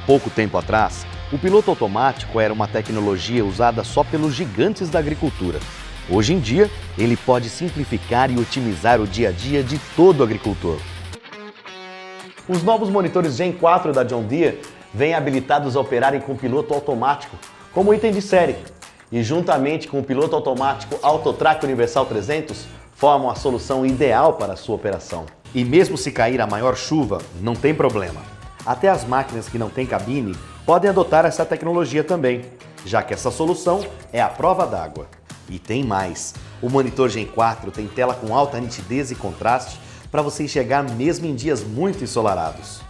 pouco tempo atrás, o piloto automático era uma tecnologia usada só pelos gigantes da agricultura. Hoje em dia, ele pode simplificar e otimizar o dia a dia de todo agricultor. Os novos monitores Gen 4 da John Deere vêm habilitados a operarem com piloto automático, como item de série, e juntamente com o piloto automático AutoTrac Universal 300, formam a solução ideal para a sua operação. E mesmo se cair a maior chuva, não tem problema. Até as máquinas que não têm cabine podem adotar essa tecnologia também, já que essa solução é a prova d'água. E tem mais, o monitor Gen 4 tem tela com alta nitidez e contraste para você enxergar mesmo em dias muito ensolarados.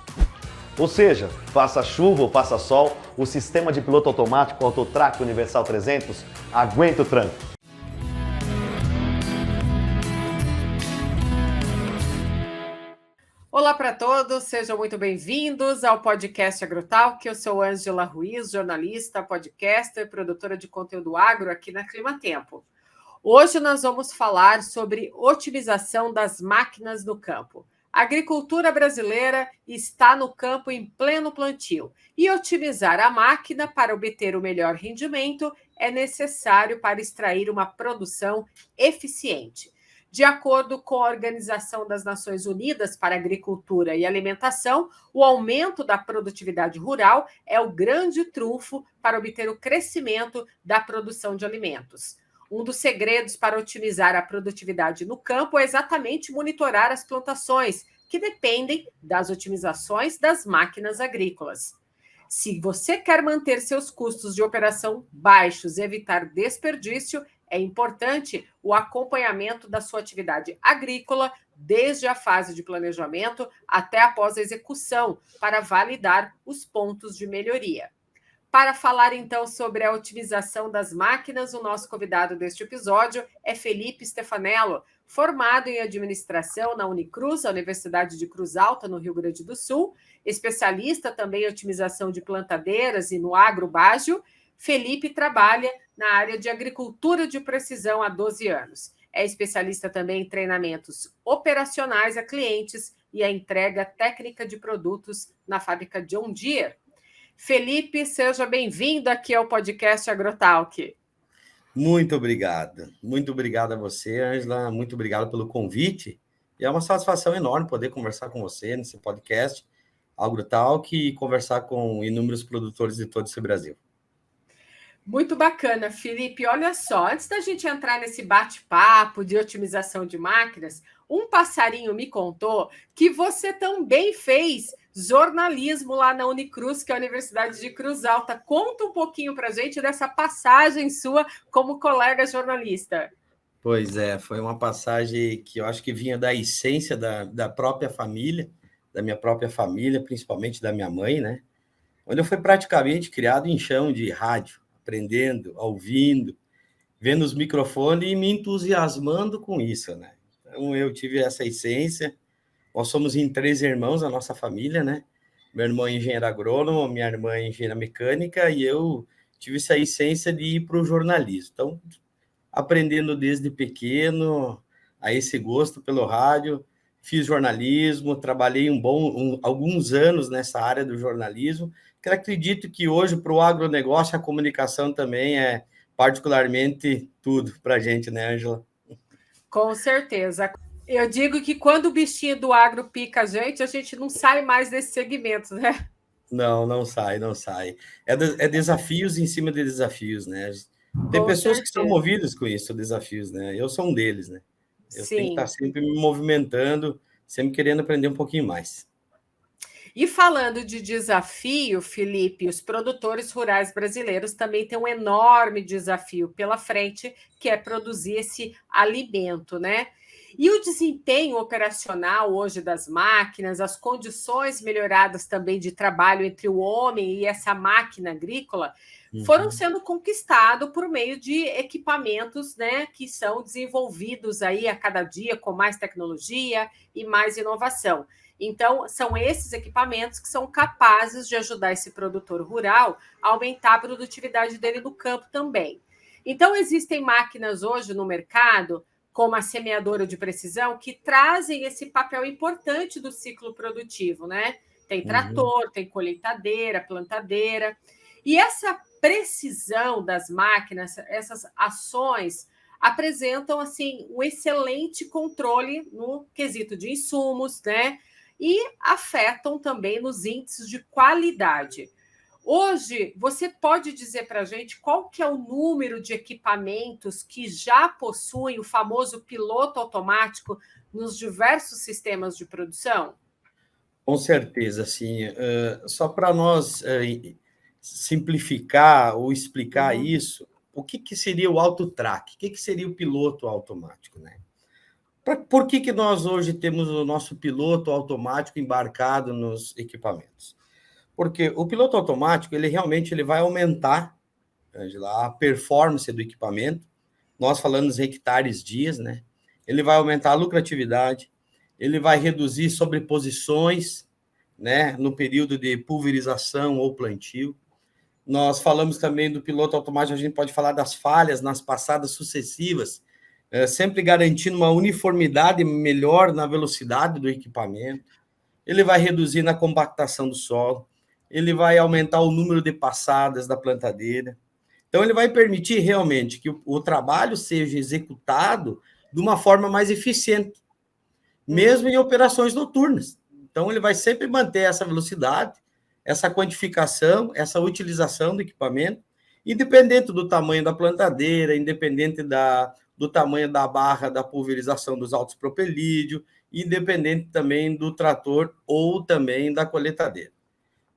Ou seja, faça chuva ou faça sol, o sistema de piloto automático AutoTrac Universal 300 aguenta o tranco. Olá para todos, sejam muito bem-vindos ao podcast AgroTalk. Eu sou Ângela Ruiz, jornalista, podcaster, produtora de conteúdo agro aqui na Climatempo. Hoje nós vamos falar sobre otimização das máquinas no campo. A agricultura brasileira está no campo em pleno plantio e otimizar a máquina para obter o melhor rendimento é necessário para extrair uma produção eficiente. De acordo com a Organização das Nações Unidas para a Agricultura e Alimentação, o aumento da produtividade rural é o grande trunfo para obter o crescimento da produção de alimentos. Um dos segredos para otimizar a produtividade no campo é exatamente monitorar as plantações, que dependem das otimizações das máquinas agrícolas. Se você quer manter seus custos de operação baixos e evitar desperdício, é importante o acompanhamento da sua atividade agrícola desde a fase de planejamento até após a execução, para validar os pontos de melhoria. Para falar, então, sobre a otimização das máquinas, o nosso convidado deste episódio é Felipe Stefanello, formado em administração na Unicruz, a Universidade de Cruz Alta, no Rio Grande do Sul, especialista também em otimização de plantadeiras e no agrobágio. Felipe trabalha na área de agricultura de precisão há 12 anos. É especialista também em treinamentos operacionais a clientes e a entrega técnica de produtos na fábrica John Deere. Felipe, seja bem-vindo aqui ao podcast AgroTalk. Muito obrigado a você, Ângela, muito obrigado pelo convite. E é uma satisfação enorme poder conversar com você nesse podcast AgroTalk e conversar com inúmeros produtores de todo esse Brasil. Muito bacana, Felipe. Olha só, antes da gente entrar nesse bate-papo de otimização de máquinas, um passarinho me contou que você também fez jornalismo lá na Unicruz, que é a Universidade de Cruz Alta. Conta um pouquinho para a gente dessa passagem sua como colega jornalista. Pois é, foi uma passagem que eu acho que vinha da essência da própria família, da minha própria família, principalmente da minha mãe, né? Onde eu fui praticamente criado em chão de rádio, aprendendo, ouvindo, vendo os microfones e me entusiasmando com isso, né? Então, eu tive essa essência. Nós somos em 3 irmãos, a nossa família, né? Meu irmão é engenheiro agrônomo, minha irmã é engenheira mecânica e eu tive essa essência de ir para o jornalismo. Então, aprendendo desde pequeno a esse gosto pelo rádio, fiz jornalismo, trabalhei alguns anos nessa área do jornalismo, que acredito que hoje, para o agronegócio, a comunicação também é particularmente tudo para a gente, né, Ângela? Com certeza. Eu digo que quando o bichinho do agro pica a gente não sai mais desse segmento, né? Não sai. É desafios em cima de desafios, né? Tem Com pessoas que são certeza. movidas com isso, desafios, né? Eu sou um deles, né? Eu tenho que estar Sim. sempre me movimentando, sempre querendo aprender um pouquinho mais. E falando de desafio, Felipe, os produtores rurais brasileiros também têm um enorme desafio pela frente, que é produzir esse alimento, né? E o desempenho operacional hoje das máquinas, as condições melhoradas também de trabalho entre o homem e essa máquina agrícola, foram sendo conquistados por meio de equipamentos, né, que são desenvolvidos aí a cada dia com mais tecnologia e mais inovação. Então, são esses equipamentos que são capazes de ajudar esse produtor rural a aumentar a produtividade dele no campo também. Então, existem máquinas hoje no mercado, como a semeadora de precisão, que trazem esse papel importante do ciclo produtivo, né? Tem trator, tem colheitadeira, plantadeira. E essa precisão das máquinas, essas ações, apresentam assim um excelente controle no quesito de insumos, né? E afetam também nos índices de qualidade. Hoje, você pode dizer para a gente qual que é o número de equipamentos que já possuem o famoso piloto automático nos diversos sistemas de produção? Com certeza, sim. Só para nós simplificar ou explicar isso, o que seria o auto-track? O que seria o piloto automático, né? Por que nós hoje temos o nosso piloto automático embarcado nos equipamentos? Porque o piloto automático, ele realmente vai aumentar, Angela, a performance do equipamento. Nós falamos em hectares dias, né? Ele vai aumentar a lucratividade, ele vai reduzir sobreposições, né, no período de pulverização ou plantio. Nós falamos também do piloto automático, a gente pode falar das falhas nas passadas sucessivas, sempre garantindo uma uniformidade melhor na velocidade do equipamento. Ele vai reduzir na compactação do solo, ele vai aumentar o número de passadas da plantadeira. Então, ele vai permitir realmente que o trabalho seja executado de uma forma mais eficiente, mesmo em operações noturnas. Então, ele vai sempre manter essa velocidade, essa quantificação, essa utilização do equipamento, independente do tamanho da plantadeira, independente do tamanho da barra da pulverização dos altos propelídeos, independente também do trator ou também da colheitadeira.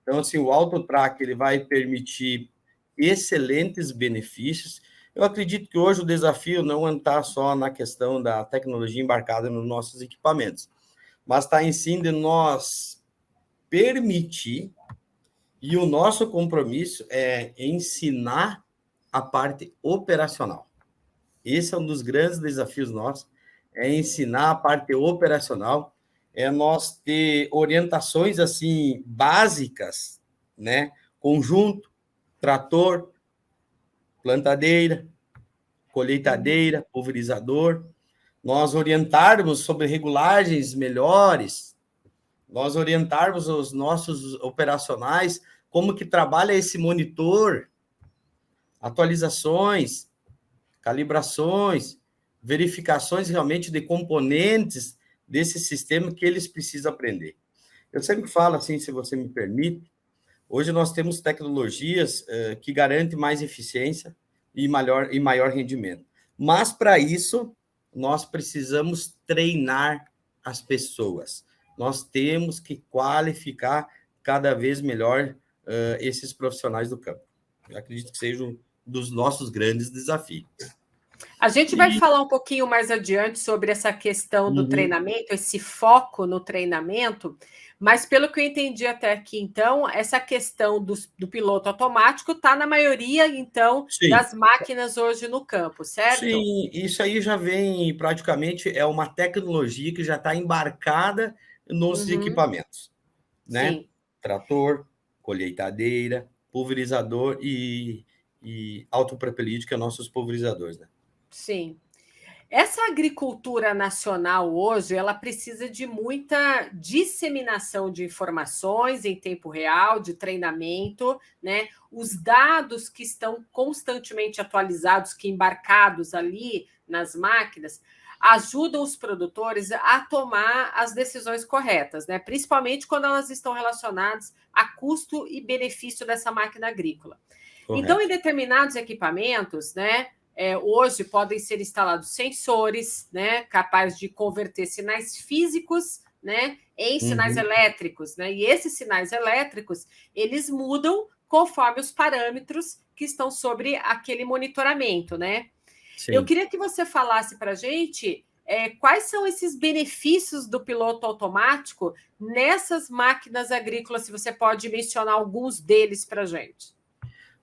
Então, assim, o auto-track ele vai permitir excelentes benefícios. Eu acredito que hoje o desafio não está só na questão da tecnologia embarcada nos nossos equipamentos, mas está em si de nós permitir, e o nosso compromisso é ensinar a parte operacional. Esse é um dos grandes desafios nossos, é ensinar a parte operacional, é nós ter orientações assim básicas, né? Conjunto, trator, plantadeira, colheitadeira, pulverizador, nós orientarmos sobre regulagens melhores, nós orientarmos os nossos operacionais, como que trabalha esse monitor, atualizações, calibrações, verificações realmente de componentes desse sistema que eles precisam aprender. Eu sempre falo assim, se você me permite, hoje nós temos tecnologias que garantem mais eficiência e maior rendimento. Mas, para isso, nós precisamos treinar as pessoas. Nós temos que qualificar cada vez melhor esses profissionais do campo. Eu acredito que seja um dos nossos grandes desafios. A gente vai falar um pouquinho mais adiante sobre essa questão do treinamento, esse foco no treinamento, mas pelo que eu entendi até aqui, então, essa questão do piloto automático está na maioria, então, Sim. das máquinas hoje no campo, certo? Sim, isso aí já vem praticamente, é uma tecnologia que já está embarcada nos equipamentos, né? Sim. Trator, colheitadeira, pulverizador e autopropelídeo, que é nossos pulverizadores, né? Sim. Essa agricultura nacional hoje, ela precisa de muita disseminação de informações em tempo real, de treinamento, né? Os dados que estão constantemente atualizados, que embarcados ali nas máquinas, ajudam os produtores a tomar as decisões corretas, né? Principalmente quando elas estão relacionadas a custo e benefício dessa máquina agrícola. Correto. Então, em determinados equipamentos, né? Hoje podem ser instalados sensores, né, capazes de converter sinais físicos, né, em sinais elétricos, né? E esses sinais elétricos, eles mudam conforme os parâmetros que estão sobre aquele monitoramento, né? Sim. Eu queria que você falasse para a gente quais são esses benefícios do piloto automático nessas máquinas agrícolas, se você pode mencionar alguns deles para a gente.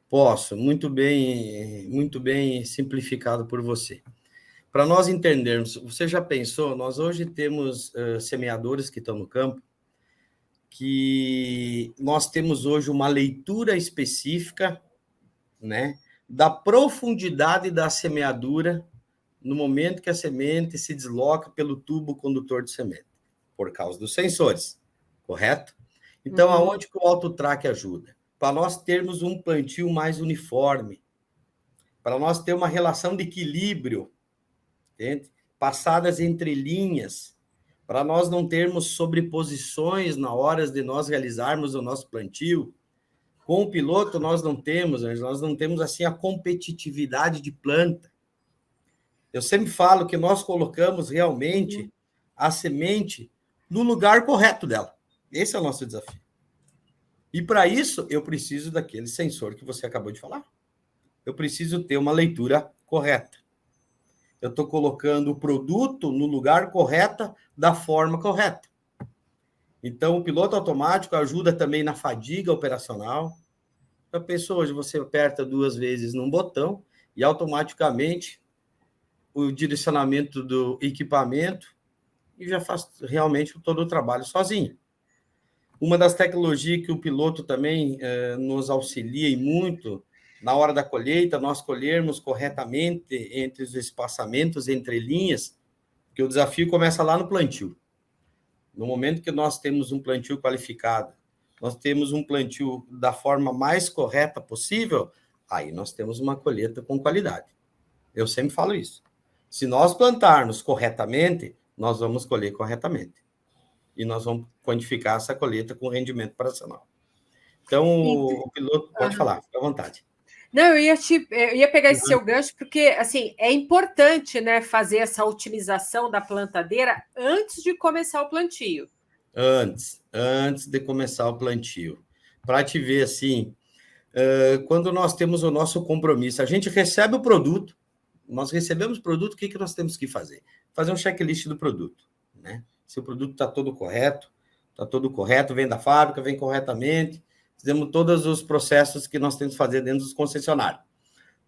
Posso, muito bem simplificado por você. Para nós entendermos, você já pensou, nós hoje temos semeadores que estão no campo, que nós temos hoje uma leitura específica, né, da profundidade da semeadura no momento que a semente se desloca pelo tubo condutor de semente, por causa dos sensores, correto? Então, aonde que o AutoTrack ajuda? Para nós termos um plantio mais uniforme, para nós ter uma relação de equilíbrio, entende? Passadas entre linhas, para nós não termos sobreposições na hora de nós realizarmos o nosso plantio. Com o piloto, nós não temos assim a competitividade de planta. Eu sempre falo que nós colocamos realmente a semente no lugar correto dela. Esse é o nosso desafio. E para isso, eu preciso daquele sensor que você acabou de falar. Eu preciso ter uma leitura correta. Eu estou colocando o produto no lugar correto, da forma correta. Então, o piloto automático ajuda também na fadiga operacional. A pessoa, hoje você aperta 2 vezes num botão e automaticamente o direcionamento do equipamento e já faz realmente todo o trabalho sozinho. Uma das tecnologias que o piloto também nos auxilia e muito, na hora da colheita, nós colhermos corretamente entre os espaçamentos, entre linhas, que o desafio começa lá no plantio. No momento que nós temos um plantio qualificado, nós temos um plantio da forma mais correta possível, aí nós temos uma colheita com qualidade. Eu sempre falo isso. Se nós plantarmos corretamente, nós vamos colher corretamente. E nós vamos quantificar essa colheita com rendimento operacional. Então, o piloto pode falar, fica à vontade. Não, eu ia pegar esse seu gancho, porque assim, é importante, né, fazer essa otimização da plantadeira antes de começar o plantio. Antes de começar o plantio. Para te ver assim, quando nós temos o nosso compromisso, a gente recebe o produto, nós recebemos o produto, o que nós temos que fazer? Fazer um checklist do produto, né? Se o produto está todo correto, vem da fábrica, vem corretamente, fizemos todos os processos que nós temos que fazer dentro dos concessionários.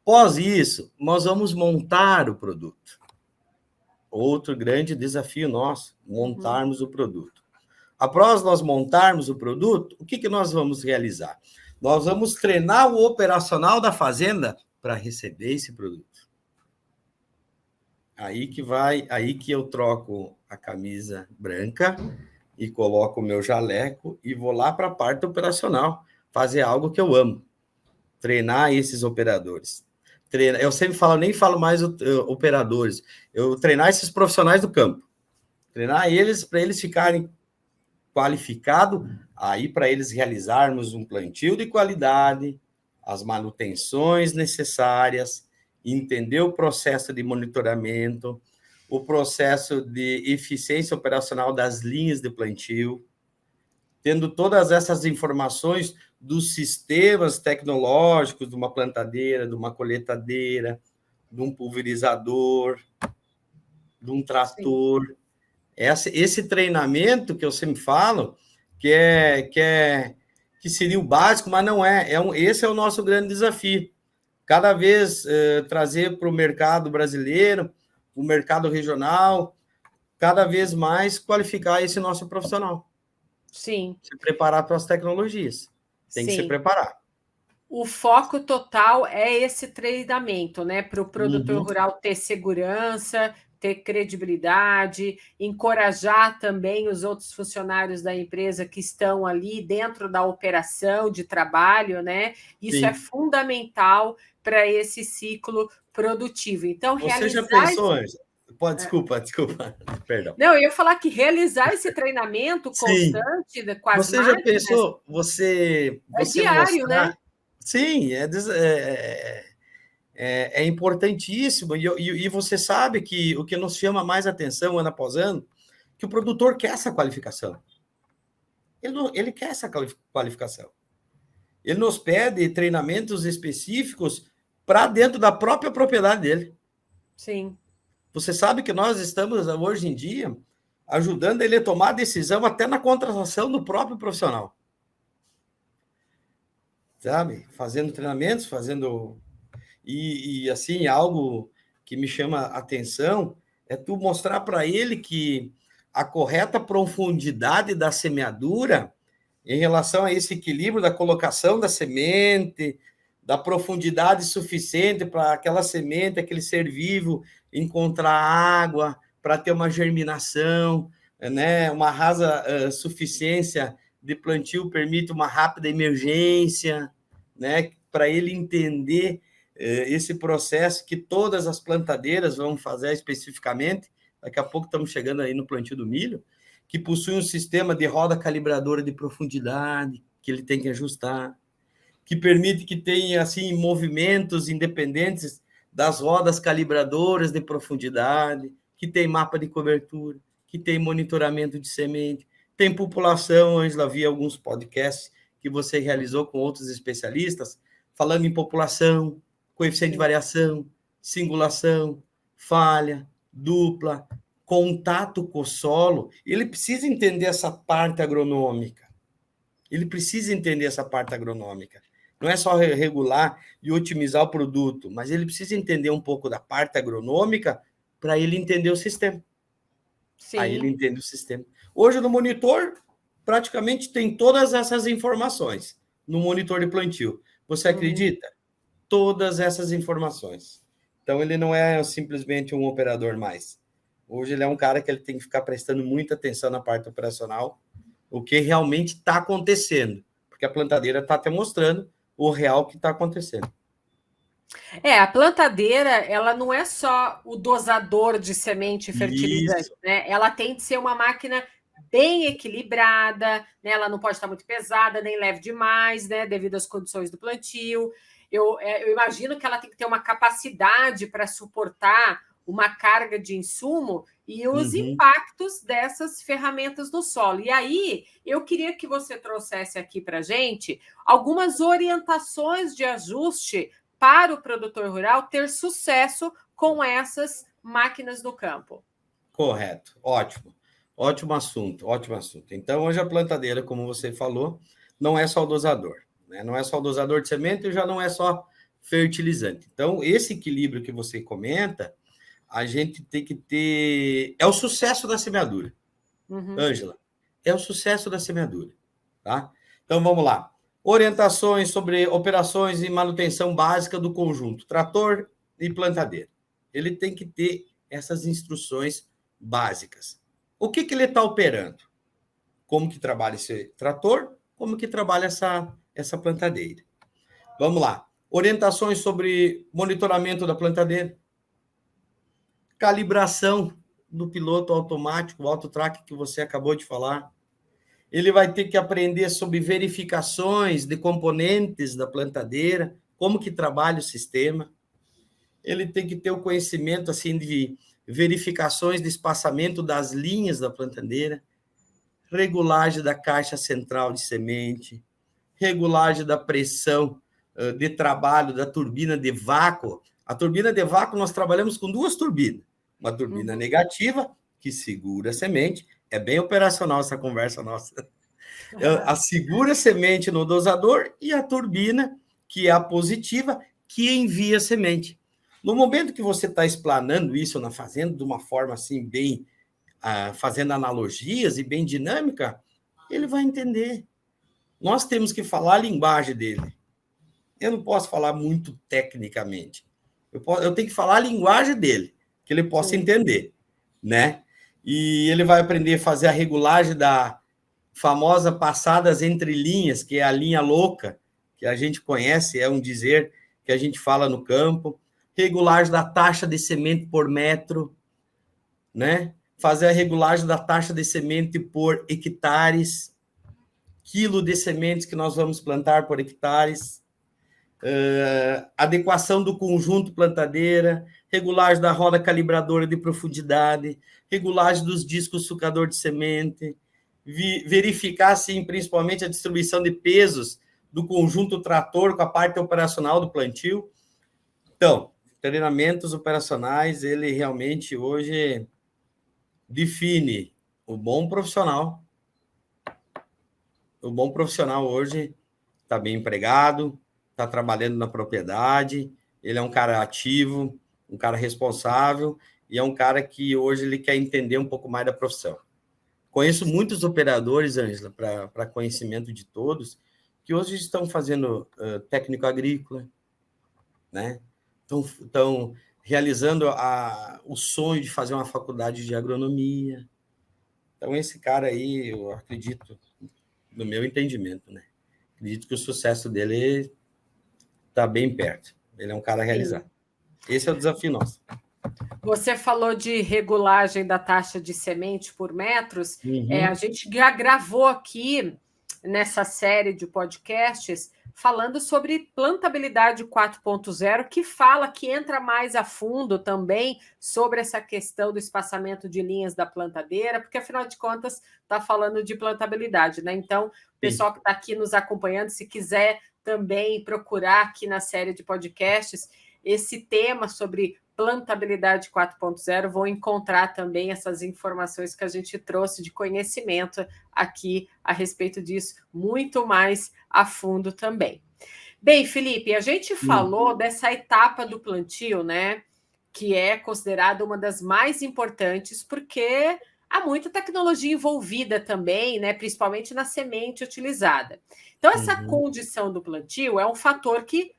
Após isso, nós vamos montar o produto. Outro grande desafio nosso, montarmos o produto. Após nós montarmos o produto, o que nós vamos realizar? Nós vamos treinar o operacional da fazenda para receber esse produto. Aí que eu troco a camisa branca e coloco o meu jaleco e vou lá para a parte operacional, fazer algo que eu amo, treinar esses operadores. Eu sempre falo, nem falo mais operadores, eu treinar esses profissionais do campo, treinar eles para eles ficarem qualificados, aí para eles realizarmos um plantio de qualidade, as manutenções necessárias, entender o processo de monitoramento, o processo de eficiência operacional das linhas de plantio, tendo todas essas informações dos sistemas tecnológicos de uma plantadeira, de uma colheitadeira, de um pulverizador, de um trator. Esse treinamento que eu sempre falo, que seria o básico, mas não é. Esse é o nosso grande desafio. Cada vez trazer para o mercado brasileiro, o mercado regional, cada vez mais qualificar esse nosso profissional. Sim. Se preparar para as tecnologias. Tem que se preparar. O foco total é esse treinamento, né? Para o produtor rural ter segurança, ter credibilidade, encorajar também os outros funcionários da empresa que estão ali dentro da operação de trabalho, né? Isso é fundamental para esse ciclo produtivo. Então, você já pensou, Ângela? Desculpa, perdão. Não, eu ia falar que realizar esse treinamento constante com as máquinas... Você já pensou, você diário, mostrar... né? Sim, é importantíssimo. E você sabe que o que nos chama mais atenção ano após ano, que o produtor quer essa qualificação. Ele quer essa qualificação. Ele nos pede treinamentos específicos para dentro da própria propriedade dele. Sim. Você sabe que nós estamos, hoje em dia, ajudando ele a tomar decisão até na contratação do próprio profissional. Sabe? Fazendo treinamentos, E assim, algo que me chama a atenção é tu mostrar para ele que a correta profundidade da semeadura em relação a esse equilíbrio da colocação da semente, da profundidade suficiente para aquela semente, aquele ser vivo, encontrar água, para ter uma germinação, né? Uma rasa suficiência de plantio permite uma rápida emergência, né? Para ele entender esse processo que todas as plantadeiras vão fazer especificamente. Daqui a pouco estamos chegando aí no plantio do milho, que possui um sistema de roda calibradora de profundidade, que ele tem que ajustar, que permite que tenha assim, movimentos independentes das rodas calibradoras de profundidade, que tem mapa de cobertura, que tem monitoramento de semente, tem população. Ângela, vi alguns podcasts que você realizou com outros especialistas, falando em população, coeficiente de variação, singulação, falha, dupla, contato com o solo. Ele precisa entender essa parte agronômica. Não é só regular e otimizar o produto, mas ele precisa entender um pouco da parte agronômica para ele entender o sistema. Sim. Aí ele entende o sistema. Hoje, no monitor, praticamente tem todas essas informações no monitor de plantio. Você acredita? Todas essas informações. Então, ele não é simplesmente um operador mais. Hoje, ele é um cara que ele tem que ficar prestando muita atenção na parte operacional, o que realmente está acontecendo, porque a plantadeira está até mostrando o real que está acontecendo. A plantadeira, ela não é só o dosador de semente e fertilizante, né? Ela tem de ser uma máquina bem equilibrada, né? Ela não pode estar muito pesada, nem leve demais, né? Devido às condições do plantio. Eu imagino que ela tem que ter uma capacidade para suportar uma carga de insumo e os impactos dessas ferramentas no solo. E aí, eu queria que você trouxesse aqui para a gente algumas orientações de ajuste para o produtor rural ter sucesso com essas máquinas no campo. Correto, ótimo assunto. Então, hoje a plantadeira, como você falou, não é só o dosador, né? Não é só o dosador de semente e já não é só fertilizante. Então, esse equilíbrio que você comenta, a gente tem que ter... É o sucesso da semeadura, Ângela. É o sucesso da semeadura, tá? Então, vamos lá. Orientações sobre operações e manutenção básica do conjunto, trator e plantadeira. Ele tem que ter essas instruções básicas. O que ele está operando? Como que trabalha esse trator? Como que trabalha essa plantadeira? Vamos lá. Orientações sobre monitoramento da plantadeira. Calibração do piloto automático, o auto-track que você acabou de falar. Ele vai ter que aprender sobre verificações de componentes da plantadeira, como que trabalha o sistema. Ele tem que ter o conhecimento assim de verificações de espaçamento das linhas da plantadeira, regulagem da caixa central de semente, regulagem da pressão de trabalho da turbina de vácuo. A turbina de vácuo, nós trabalhamos com duas turbinas. Uma turbina negativa, que segura a semente. É bem operacional essa conversa nossa. A segura a semente no dosador e a turbina, que é a positiva, que envia a semente. No momento que você está explanando isso na fazenda, de uma forma assim, bem, fazendo analogias e bem dinâmica, ele vai entender. Nós temos que falar a linguagem dele. Eu não posso falar muito tecnicamente. Eu tenho que falar a linguagem dele, que ele possa entender, né? E ele vai aprender a fazer a regulagem da famosa passadas entre linhas, que é a linha louca, que a gente conhece, é um dizer que a gente fala no campo. Regulagem da taxa de semente por metro, né? Fazer a regulagem da taxa de semente por hectares, quilo de sementes que nós vamos plantar por hectares, adequação do conjunto plantadeira, regulagem da roda calibradora de profundidade, regulagem dos discos sucador de semente, verificar, assim, principalmente a distribuição de pesos do conjunto trator com a parte operacional do plantio. Então, treinamentos operacionais, ele realmente hoje define o bom profissional. O bom profissional hoje está bem empregado, está trabalhando na propriedade, ele é um cara ativo, um cara responsável e é um cara que hoje ele quer entender um pouco mais da profissão. Conheço muitos operadores, Ângela, para conhecimento de todos, que hoje estão fazendo técnico agrícola, né? Estão realizando o sonho de fazer uma faculdade de agronomia. Então, esse cara aí, eu acredito, no meu entendimento, né? Acredito que o sucesso dele está bem perto. Ele é um cara realizado. Sim. Esse é o desafio nosso. Você falou de regulagem da taxa de semente por metros. A gente já gravou aqui nessa série de podcasts falando sobre plantabilidade 4.0, que entra mais a fundo também sobre essa questão do espaçamento de linhas da plantadeira, porque afinal de contas está falando de plantabilidade, né? Então, o pessoal que está aqui nos acompanhando, se quiser também procurar aqui na série de podcasts esse tema sobre plantabilidade 4.0, vão encontrar também essas informações que a gente trouxe de conhecimento aqui a respeito disso, muito mais a fundo também. Bem, Felipe, a gente falou dessa etapa do plantio, né? Que é considerada uma das mais importantes, porque há muita tecnologia envolvida também, né? Principalmente na semente utilizada. Então, essa condição do plantio é um fator que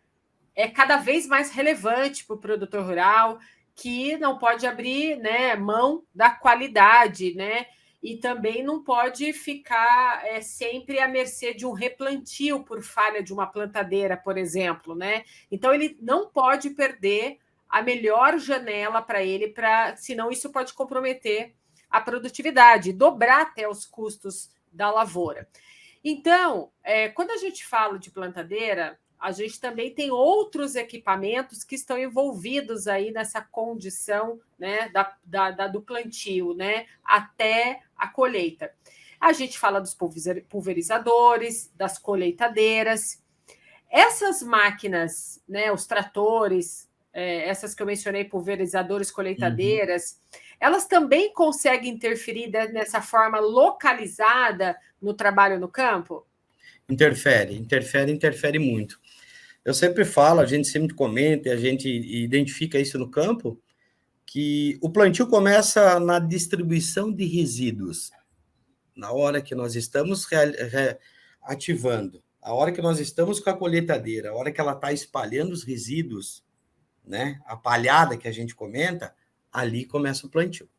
é cada vez mais relevante para o produtor rural, que não pode abrir, né, mão da qualidade, né? E também não pode ficar sempre à mercê de um replantio por falha de uma plantadeira, por exemplo, né? Então ele não pode perder a melhor janela para ele, senão isso pode comprometer a produtividade, dobrar até os custos da lavoura. Então, quando a gente fala de plantadeira, a gente também tem outros equipamentos que estão envolvidos aí nessa condição, né, do plantio, né, até a colheita. A gente fala dos pulverizadores, das colheitadeiras. Essas máquinas, né, os tratores, essas que eu mencionei, pulverizadores, colheitadeiras, elas também conseguem interferir nessa forma localizada no trabalho no campo? Interfere muito. Eu sempre falo, a gente sempre comenta, a gente identifica isso no campo, que o plantio começa na distribuição de resíduos. Na hora que nós estamos ativando, a hora que nós estamos com a colheitadeira, a hora que ela está espalhando os resíduos, né, a palhada que a gente comenta, ali começa o plantio.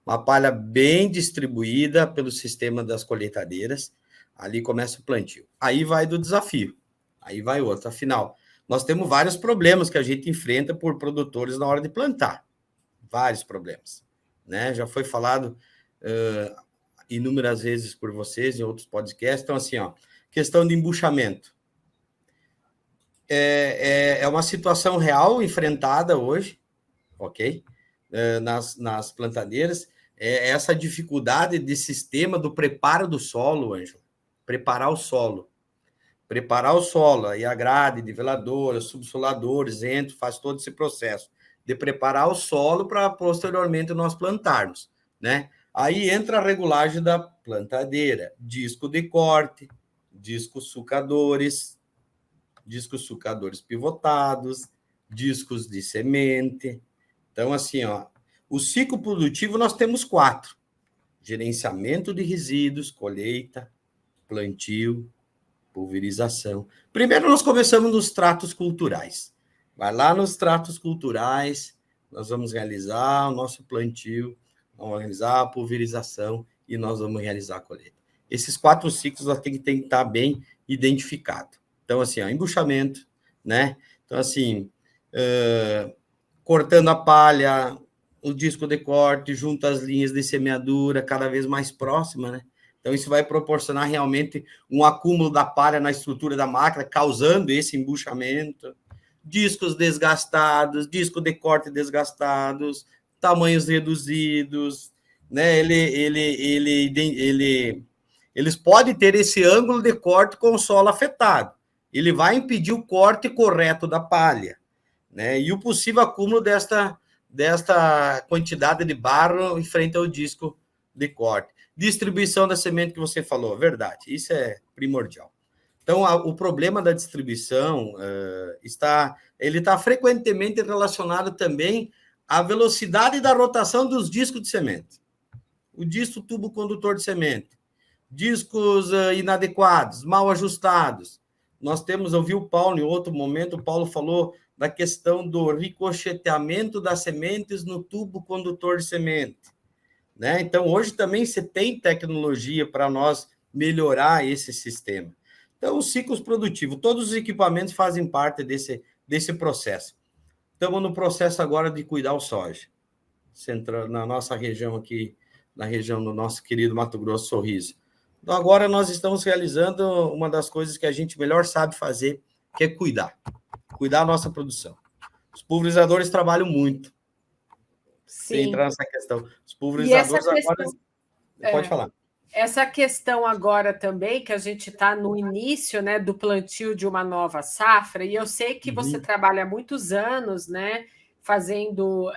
Uma palha bem distribuída pelo sistema das colheitadeiras, ali começa o plantio. Aí vai do desafio, aí vai outro. Afinal, nós temos vários problemas que a gente enfrenta por produtores na hora de plantar. Vários problemas, né? Já foi falado inúmeras vezes por vocês em outros podcasts. Então, assim, questão de embuchamento. É uma situação real enfrentada hoje, ok? Nas plantadeiras, essa dificuldade de sistema do preparo do solo, Ângelo. Preparar o solo, aí a grade, niveladora, subsoladores, faz todo esse processo de preparar o solo para posteriormente nós plantarmos, né? Aí entra a regulagem da plantadeira, disco de corte, discos sucadores pivotados, discos de semente. Então, assim, o ciclo produtivo nós temos 4: gerenciamento de resíduos, colheita, plantio, pulverização. Primeiro, nós começamos nos tratos culturais. Vai lá nos tratos culturais, nós vamos realizar o nosso plantio, vamos realizar a pulverização e nós vamos realizar a colheita. Esses 4 ciclos nós tem que estar bem identificado. Então, assim, embuchamento, né? Então, assim, cortando a palha, o disco de corte, junto às linhas de semeadura, cada vez mais próxima, né? Então, isso vai proporcionar realmente um acúmulo da palha na estrutura da máquina, causando esse embuchamento. Discos desgastados, disco de corte desgastados, tamanhos reduzidos, né? Eles podem ter esse ângulo de corte com o solo afetado. Ele vai impedir o corte correto da palha, né? E o possível acúmulo desta quantidade de barro em frente ao disco de corte. Distribuição da semente que você falou, verdade, isso é primordial. Então, o problema da distribuição está frequentemente relacionado também à velocidade da rotação dos discos de semente. O disco tubo condutor de semente, discos inadequados, mal ajustados. Nós temos, eu vi o Paulo em outro momento, o Paulo falou da questão do ricocheteamento das sementes no tubo condutor de semente. né? Então, hoje também você tem tecnologia para nós melhorar esse sistema. Então, os ciclos produtivos, todos os equipamentos fazem parte desse processo. Estamos no processo agora de cuidar o soja. Na nossa região aqui, na região do nosso querido Mato Grosso, Sorriso. Então, agora nós estamos realizando uma das coisas que a gente melhor sabe fazer, que é cuidar a nossa produção. Os pulverizadores trabalham muito. Sem entrar nessa questão. Os pulverizadores agora... Pode falar. Essa questão agora também, que a gente está no início, né, do plantio de uma nova safra, e eu sei que você trabalha há muitos anos, né, fazendo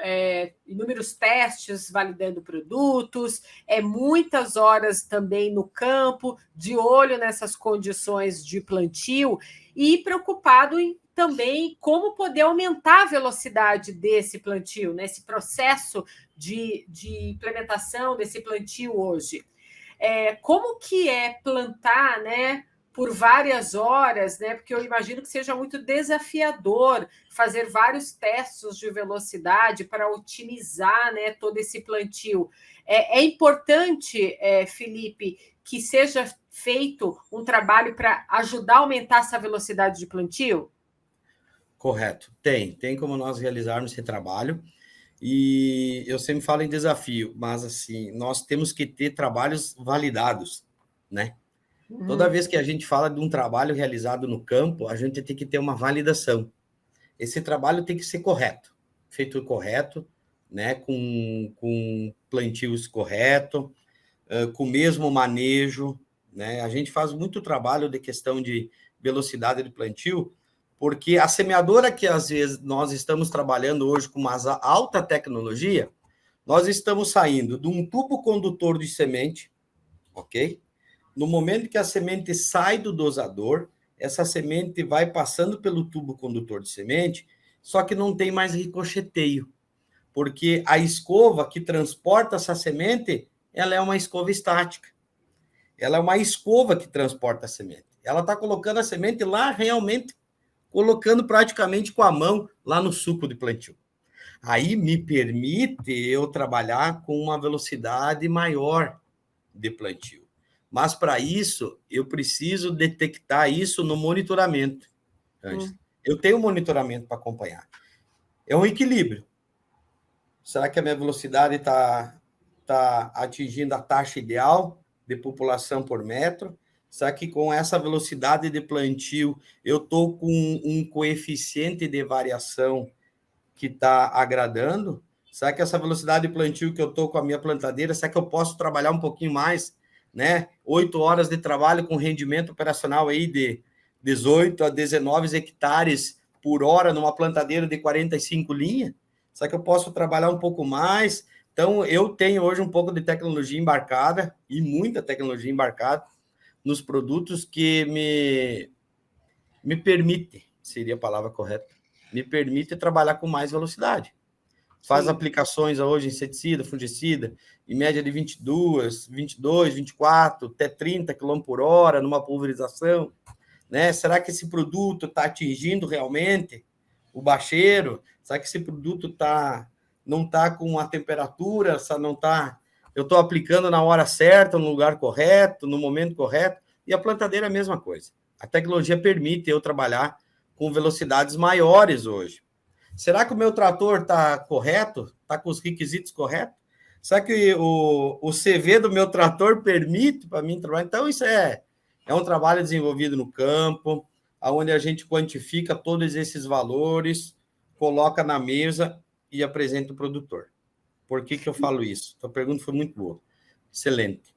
inúmeros testes, validando produtos, muitas horas também no campo, de olho nessas condições de plantio e preocupado também como poder aumentar a velocidade desse plantio, nesse processo de implementação desse plantio hoje. Como que é plantar, né, por várias horas, né? Porque eu imagino que seja muito desafiador fazer vários testes de velocidade para otimizar, né, todo esse plantio. É importante, Felipe, que seja feito um trabalho para ajudar a aumentar essa velocidade de plantio? Correto. Tem como nós realizarmos esse trabalho. E eu sempre falo em desafio, mas assim, nós temos que ter trabalhos validados, né? Toda vez que a gente fala de um trabalho realizado no campo, a gente tem que ter uma validação. Esse trabalho tem que ser correto, feito correto, né? Com plantios correto, com o mesmo manejo, né? A gente faz muito trabalho de questão de velocidade de plantio, porque a semeadora que, às vezes, nós estamos trabalhando hoje com uma alta tecnologia, nós estamos saindo de um tubo condutor de semente, ok? No momento que a semente sai do dosador, essa semente vai passando pelo tubo condutor de semente, só que não tem mais ricocheteio, porque a escova que transporta essa semente, ela é uma escova estática. Ela é uma escova que transporta a semente. Ela está colocando a semente lá realmente, colocando praticamente com a mão lá no suco de plantio. Aí me permite eu trabalhar com uma velocidade maior de plantio. Mas para isso, eu preciso detectar isso no monitoramento. Eu tenho monitoramento para acompanhar. É um equilíbrio. Será que a minha velocidade está atingindo a taxa ideal de população por metro? Será que com essa velocidade de plantio eu estou com um coeficiente de variação que está agradando? Será que essa velocidade de plantio que eu estou com a minha plantadeira, será que eu posso trabalhar um pouquinho mais, né? 8 horas de trabalho com rendimento operacional aí de 18 a 19 hectares por hora numa plantadeira de 45 linhas? Será que eu posso trabalhar um pouco mais? Então, eu tenho hoje um pouco de tecnologia embarcada, e muita tecnologia embarcada, nos produtos que me permite, seria a palavra correta, me permite trabalhar com mais velocidade. Faz aplicações hoje, inseticida, fungicida, em média de 22, 24, até 30 km por hora numa pulverização, né? Será que esse produto está atingindo realmente o bacheiro? Será que esse produto não está com a temperatura? Não tá? Eu estou aplicando na hora certa, no lugar correto, no momento correto, e a plantadeira é a mesma coisa. A tecnologia permite eu trabalhar com velocidades maiores hoje. Será que o meu trator está correto? Está com os requisitos corretos? Será que o CV do meu trator permite para mim trabalhar? Então, isso é um trabalho desenvolvido no campo, onde a gente quantifica todos esses valores, coloca na mesa e apresenta o produtor. Por que eu falo isso? A pergunta foi muito boa. Excelente.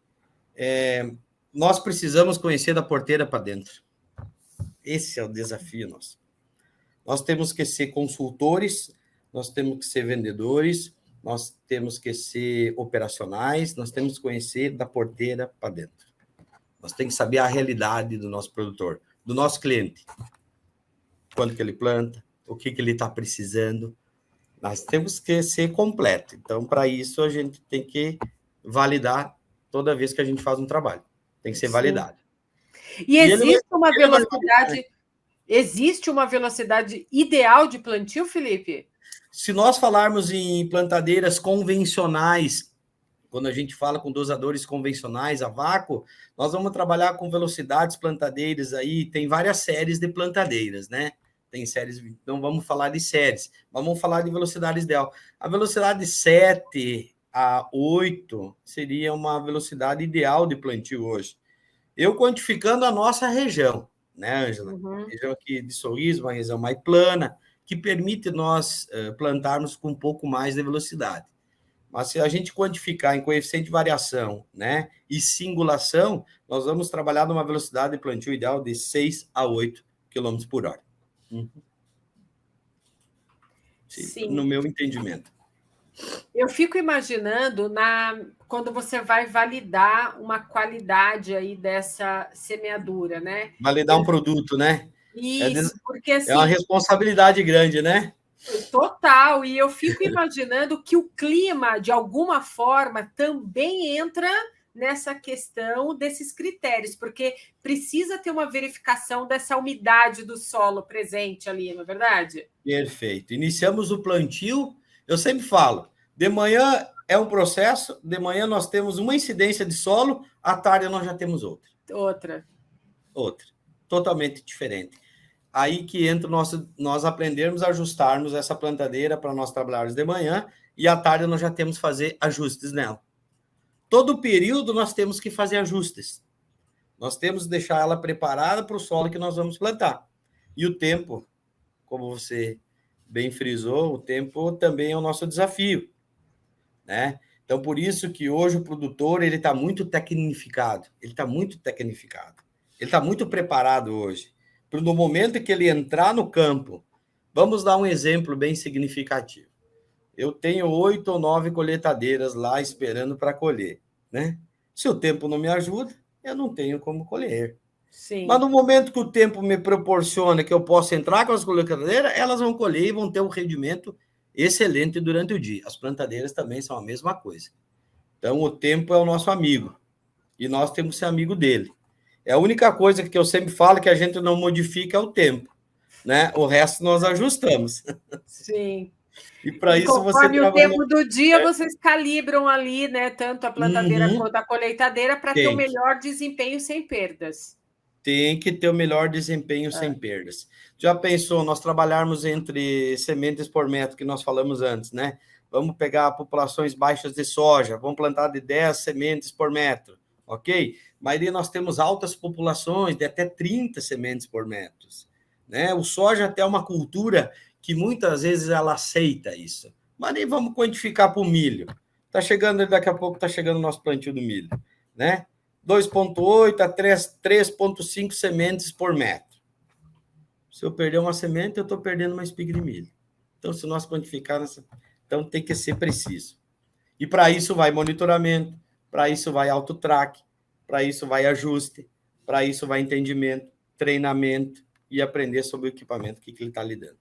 Nós precisamos conhecer da porteira para dentro. Esse é o desafio nosso. Nós temos que ser consultores, nós temos que ser vendedores, nós temos que ser operacionais, nós temos que conhecer da porteira para dentro. Nós temos que saber a realidade do nosso produtor, do nosso cliente. Quanto que ele planta, o que ele está precisando. Nós temos que ser completo. Então, para isso, a gente tem que validar toda vez que a gente faz um trabalho. Tem que ser validado. E existe uma velocidade ideal de plantio, Felipe? Se nós falarmos em plantadeiras convencionais Quando a gente fala com dosadores convencionais a vácuo, nós vamos trabalhar com velocidades plantadeiras aí, tem várias séries de plantadeiras, né? Tem séries, não vamos falar de séries, vamos falar de velocidade ideal. A velocidade 7 a 8 seria uma velocidade ideal de plantio hoje. Eu quantificando a nossa região, né, Ângela? Região aqui de Sorriso, uma região mais plana, que permite nós plantarmos com um pouco mais de velocidade. Mas se a gente quantificar em coeficiente de variação, né, e singulação, nós vamos trabalhar numa velocidade de plantio ideal de 6 a 8 km por hora. Sim, no meu entendimento. Eu fico imaginando quando você vai validar uma qualidade aí dessa semeadura, né? Validar um produto, né? Isso, porque assim, é uma responsabilidade grande, né? Total, e eu fico imaginando que o clima, de alguma forma, também entra nessa questão desses critérios, porque precisa ter uma verificação dessa umidade do solo presente ali, não é verdade? Perfeito. Iniciamos o plantio, eu sempre falo, de manhã é um processo, de manhã nós temos uma incidência de solo, à tarde nós já temos outra. Outra. Totalmente diferente. Aí que entra nós aprendermos a ajustarmos essa plantadeira para nós trabalharmos de manhã e à tarde nós já temos que fazer ajustes nela. Todo período nós temos que fazer ajustes. Nós temos que deixar ela preparada para o solo que nós vamos plantar. E o tempo, como você bem frisou, o tempo também é o nosso desafio, né? Então, por isso que hoje o produtor ele está muito tecnificado. Ele está muito preparado hoje. No momento que ele entrar no campo, vamos dar um exemplo bem significativo. Eu tenho 8 ou 9 colheitadeiras lá esperando para colher, né? Se o tempo não me ajuda, eu não tenho como colher. Sim. Mas no momento que o tempo me proporciona que eu possa entrar com as colheitadeiras, elas vão colher e vão ter um rendimento excelente durante o dia. As plantadeiras também são a mesma coisa. Então, o tempo é o nosso amigo e nós temos que ser amigo dele. É a única coisa que eu sempre falo que a gente não modifica é o tempo, né? O resto nós ajustamos. Sim. E para isso você conforme o tempo do dia, vocês calibram ali, né? Tanto a plantadeira quanto a colheitadeira para ter o melhor desempenho sem perdas. Tem que ter o melhor desempenho sem perdas. Já pensou nós trabalharmos entre sementes por metro, que nós falamos antes, né? Vamos pegar populações baixas de soja, vamos plantar de 10 sementes por metro, ok? Mas aí nós temos altas populações de até 30 sementes por metro, né? O soja até é uma cultura que muitas vezes ela aceita isso. Mas nem vamos quantificar para o milho. Daqui a pouco está chegando o nosso plantio do milho, né? 2,8 a 3,5 sementes por metro. Se eu perder uma semente, eu estou perdendo uma espiga de milho. Então, se nós quantificarmos, então tem que ser preciso. E para isso vai monitoramento, para isso vai auto-track, para isso vai ajuste, para isso vai entendimento, treinamento e aprender sobre o equipamento que ele está lidando.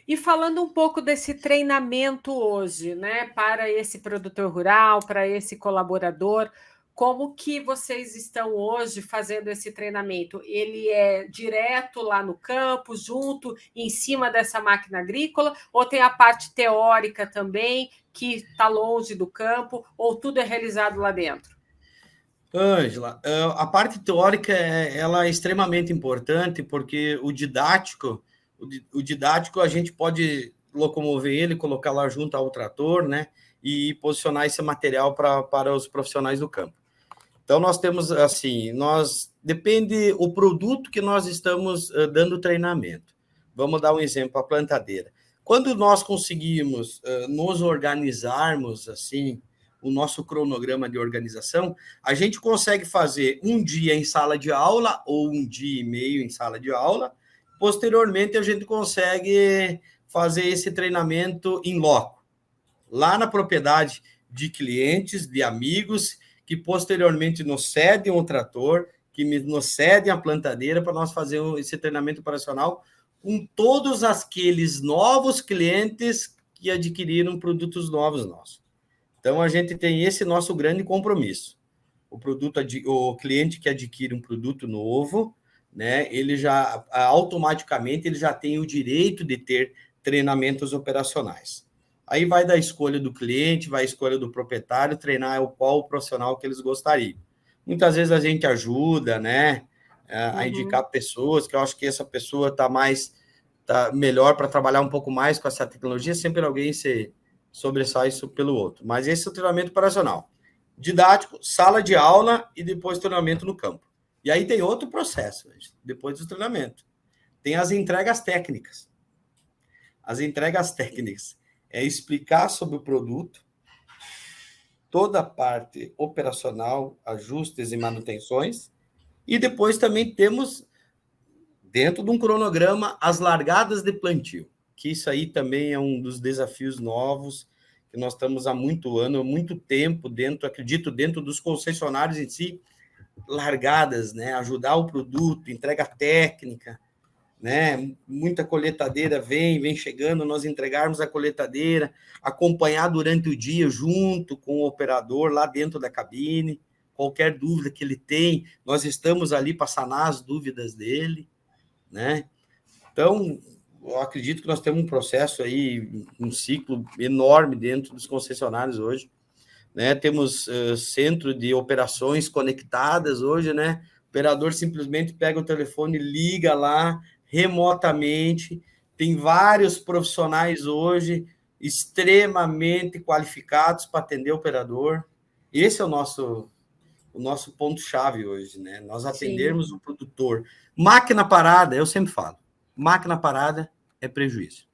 E falando um pouco desse treinamento hoje, né, para esse produtor rural, para esse colaborador, como que vocês estão hoje fazendo esse treinamento? Ele é direto lá no campo, junto, em cima dessa máquina agrícola, ou tem a parte teórica também, que está longe do campo, ou tudo é realizado lá dentro? Ângela, a parte teórica ela é extremamente importante, porque o didático a gente pode locomover ele, colocar lá junto ao trator, né, e posicionar esse material para os profissionais do campo. Então, nós temos, assim, depende o produto que nós estamos dando treinamento. Vamos dar um exemplo, a plantadeira. Quando nós conseguimos nos organizarmos, assim, o nosso cronograma de organização, a gente consegue fazer um dia em sala de aula ou um dia e meio em sala de aula. Posteriormente, a gente consegue fazer esse treinamento em loco, lá na propriedade de clientes, de amigos, que posteriormente nos cedem o trator, que nos cedem a plantadeira para nós fazer esse treinamento operacional com todos aqueles novos clientes que adquiriram produtos novos nossos. Então, a gente tem esse nosso grande compromisso. O cliente que adquire um produto novo, né, ele automaticamente ele já tem o direito de ter treinamentos operacionais. Aí vai da escolha do cliente, vai a escolha do proprietário, treinar qual o profissional que eles gostariam. Muitas vezes a gente ajuda, né, a indicar pessoas, que eu acho que essa pessoa está melhor para trabalhar um pouco mais com essa tecnologia, sempre alguém se sobressai isso pelo outro. Mas esse é o treinamento operacional. Didático, sala de aula e depois treinamento no campo. E aí tem outro processo, depois do treinamento. Tem as entregas técnicas. As entregas técnicas é explicar sobre o produto, toda a parte operacional, ajustes e manutenções, e depois também temos, dentro de um cronograma, as largadas de plantio, que isso aí também é um dos desafios novos, que nós estamos há muito tempo acredito, dentro dos concessionários em si, largadas, né? Ajudar o produto, entrega técnica, né? Muita coletadeira vem chegando, nós entregarmos a coletadeira, acompanhar durante o dia junto com o operador lá dentro da cabine, qualquer dúvida que ele tem, nós estamos ali para sanar as dúvidas dele, né? Então, eu acredito que nós temos um processo aí, um ciclo enorme dentro dos concessionários hoje, né? Temos centro de operações conectadas hoje, né? O operador simplesmente pega o telefone, liga lá remotamente. Tem vários profissionais hoje extremamente qualificados para atender o operador. Esse é o nosso ponto-chave hoje, né? Nós atendermos o produtor. Máquina parada, eu sempre falo, máquina parada é prejuízo.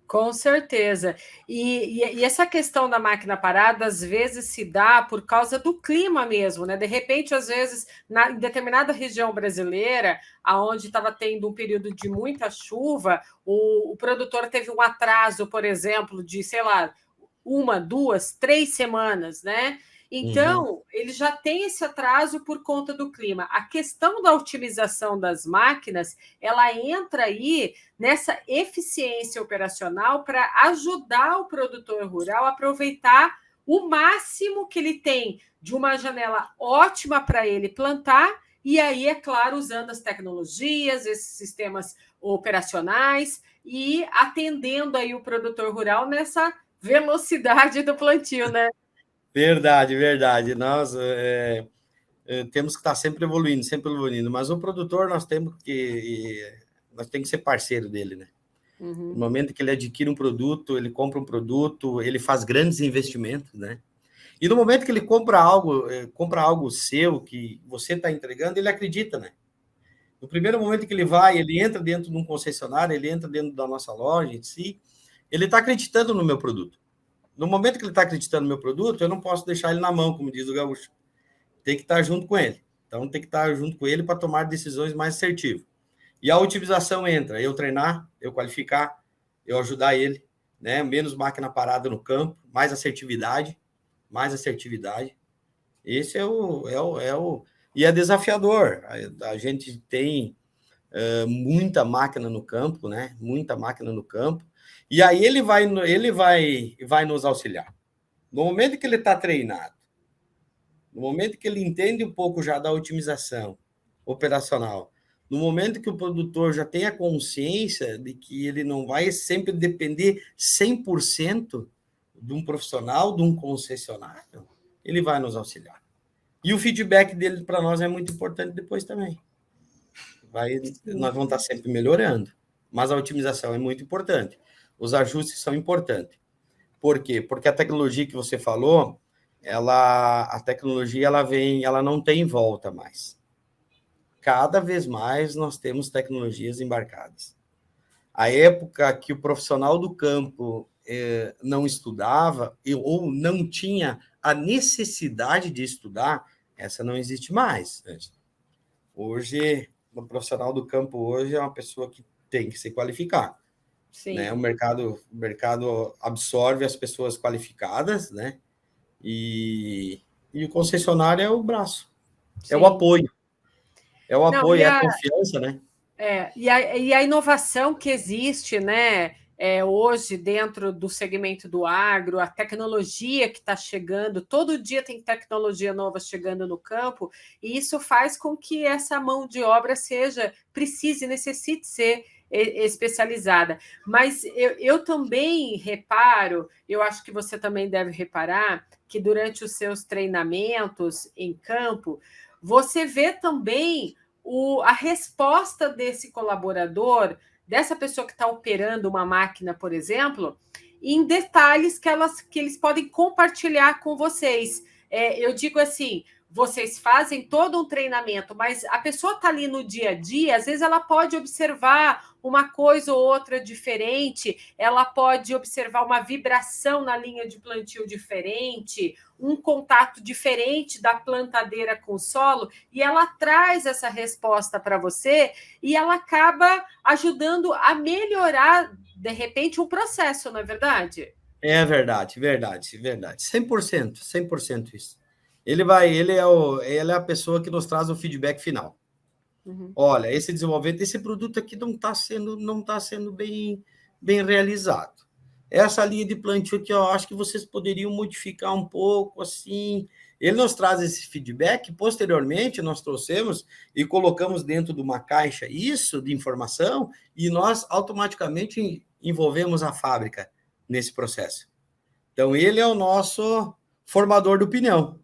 Com certeza. E essa questão da máquina parada, às vezes, se dá por causa do clima mesmo, né? De repente, às vezes, em determinada região brasileira, onde estava tendo um período de muita chuva, o produtor teve um atraso, por exemplo, de, sei lá, 1, 2, 3 semanas, né? Então, ele já tem esse atraso por conta do clima. A questão da otimização das máquinas, ela entra aí nessa eficiência operacional para ajudar o produtor rural a aproveitar o máximo que ele tem de uma janela ótima para ele plantar, e aí, é claro, usando as tecnologias, esses sistemas operacionais e atendendo aí o produtor rural nessa velocidade do plantio, né? Verdade. Nós temos que estar sempre evoluindo, mas o produtor nós temos que ser parceiro dele, né? No momento que ele adquire um produto, ele compra um produto, ele faz grandes investimentos, né? E no momento que ele compra algo seu, que você está entregando, ele acredita, né? No primeiro momento que ele entra dentro de um concessionário, ele entra dentro da nossa loja em si, ele está acreditando no meu produto. No momento que ele está acreditando no meu produto, eu não posso deixar ele na mão, como diz o gaúcho. Tem que estar junto com ele. Então, tem que estar junto com ele para tomar decisões mais assertivas. E a otimização entra, eu treinar, eu qualificar, eu ajudar ele, né? Menos máquina parada no campo, mais assertividade. Esse é o... E é desafiador. A gente tem muita máquina no campo, né? Muita máquina no campo. E aí ele vai nos auxiliar. No momento que ele está treinado, no momento que ele entende um pouco já da otimização operacional, no momento que o produtor já tem a consciência de que ele não vai sempre depender 100% de um profissional, de um concessionário, ele vai nos auxiliar. E o feedback dele para nós é muito importante depois também. Nós vamos estar sempre melhorando, mas a otimização é muito importante. Os ajustes são importantes. Por quê? Porque a tecnologia que você falou, a tecnologia ela não tem volta mais. Cada vez mais nós temos tecnologias embarcadas. A época que o profissional do campo não estudava ou não tinha a necessidade de estudar, essa não existe mais. Hoje, o profissional do campo hoje é uma pessoa que tem que se qualificar. Né? O mercado absorve as pessoas qualificadas, né? E o concessionário é o braço, é o apoio. É o apoio, é a confiança, né? E a inovação que existe, né? Hoje, dentro do segmento do agro, a tecnologia que está chegando, todo dia tem tecnologia nova chegando no campo, e isso faz com que essa mão de obra necessite ser especializada. Mas eu também reparo, eu acho que você também deve reparar, que durante os seus treinamentos em campo, você vê também a resposta desse colaborador, dessa pessoa que está operando uma máquina, por exemplo, em detalhes que eles podem compartilhar com vocês. Eu digo assim, vocês fazem todo um treinamento, mas a pessoa está ali no dia a dia, às vezes ela pode observar uma coisa ou outra diferente, ela pode observar uma vibração na linha de plantio diferente, um contato diferente da plantadeira com o solo, e ela traz essa resposta para você e ela acaba ajudando a melhorar, de repente, um processo, não é verdade? É verdade, verdade, verdade. 100% isso. Ele é a pessoa que nos traz o feedback final. Uhum. Olha, esse desenvolvimento, esse produto aqui não está sendo bem realizado. Essa linha de plantio que eu acho que vocês poderiam modificar um pouco, assim. Ele nos traz esse feedback, posteriormente nós trouxemos e colocamos dentro de uma caixa isso de informação e nós automaticamente envolvemos a fábrica nesse processo. Então, ele é o nosso formador de opinião.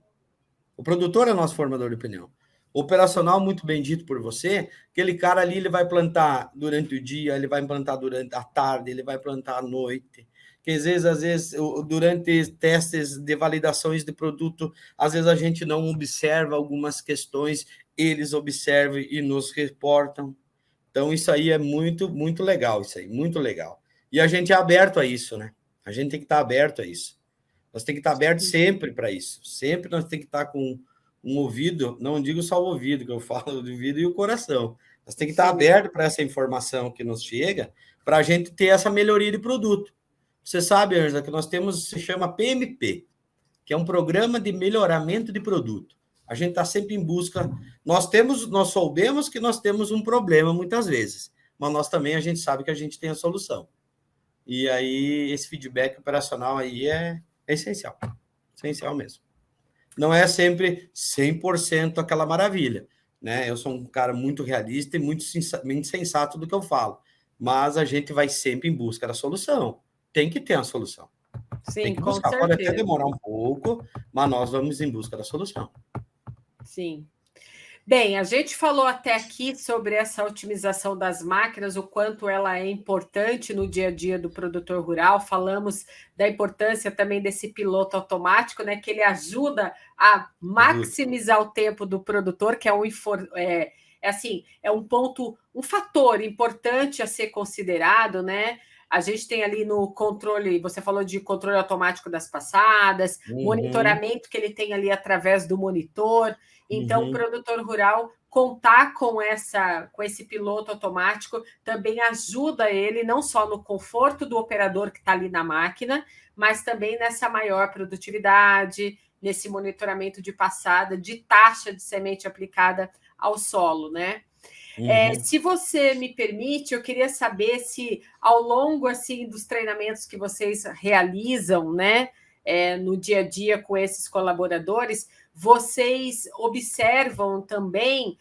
O produtor é o nosso formador de opinião. O operacional, muito bem dito por você, aquele cara ali, ele vai plantar durante o dia, ele vai plantar durante a tarde, ele vai plantar à noite. Que às vezes, durante testes de validações de produto, às vezes a gente não observa algumas questões, eles observam e nos reportam. Então, isso aí é muito, muito legal, isso aí, muito legal. E a gente é aberto a isso, né? A gente tem que estar aberto a isso. Nós temos que estar aberto sempre para isso. Sempre nós temos que estar com um ouvido, não digo só o ouvido, que eu falo do ouvido e o coração. Nós temos que estar aberto para essa informação que nos chega, para a gente ter essa melhoria de produto. Você sabe, Ângela, que nós temos, se chama PMP, que é um programa de melhoramento de produto. A gente está sempre em busca. Nós soubemos que nós temos um problema muitas vezes, mas nós também a gente sabe que a gente tem a solução. E aí, esse feedback operacional aí é essencial. Essencial mesmo. Não é sempre 100% aquela maravilha, né? Eu sou um cara muito realista e muito sensato do que eu falo, mas a gente vai sempre em busca da solução. Tem que ter a solução. Sim, tem que buscar. Com Pode certeza. até demorar um pouco, mas nós vamos em busca da solução. Sim. Bem, a gente falou até aqui sobre essa otimização das máquinas, o quanto ela é importante no dia a dia do produtor rural. Falamos da importância também desse piloto automático, né, que ele ajuda a maximizar o tempo do produtor, que é um ponto, um fator importante a ser considerado, né? A gente tem ali no controle, você falou de controle automático das passadas, monitoramento que ele tem ali através do monitor. Então, o produtor rural contar com esse piloto automático também ajuda ele não só no conforto do operador que está ali na máquina, mas também nessa maior produtividade, nesse monitoramento de passada, de taxa de semente aplicada ao solo, né? Se você me permite, eu queria saber se ao longo assim dos treinamentos que vocês realizam, né, no dia a dia com esses colaboradores, vocês observam também